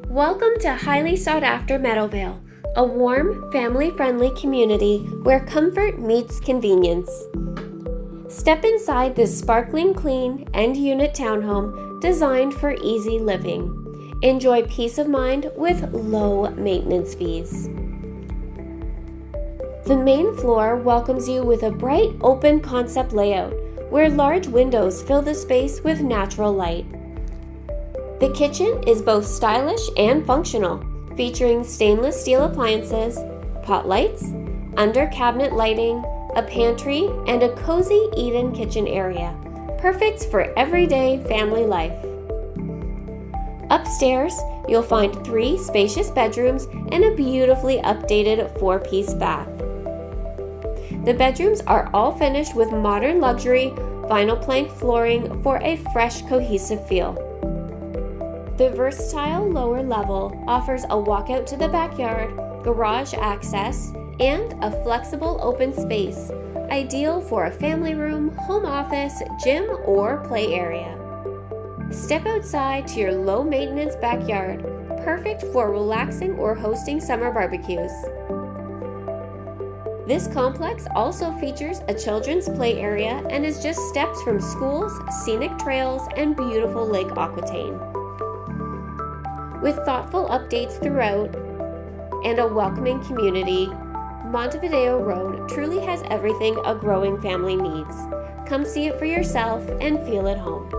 Welcome to highly sought after Meadowvale, a warm, family-friendly community where comfort meets convenience. Step inside this sparkling clean end-unit townhome designed for easy living. Enjoy peace of mind with low maintenance fees. The main floor welcomes you with a bright open concept layout where large windows fill the space with natural light. The kitchen is both stylish and functional, featuring stainless steel appliances, pot lights, under cabinet lighting, a pantry, and a cozy eat-in kitchen area, perfect for everyday family life. Upstairs, you'll find 3 spacious bedrooms and a beautifully updated 4-piece bath. The bedrooms are all finished with modern luxury vinyl plank flooring for a fresh, cohesive feel. The versatile lower level offers a walkout to the backyard, garage access, and a flexible open space, ideal for a family room, home office, gym, or play area. Step outside to your low-maintenance backyard, perfect for relaxing or hosting summer barbecues. This complex also features a children's play area and is just steps from schools, scenic trails, and beautiful Lake Aquitaine. With thoughtful updates throughout and a welcoming community, Montevideo Road truly has everything a growing family needs. Come see it for yourself and feel at home.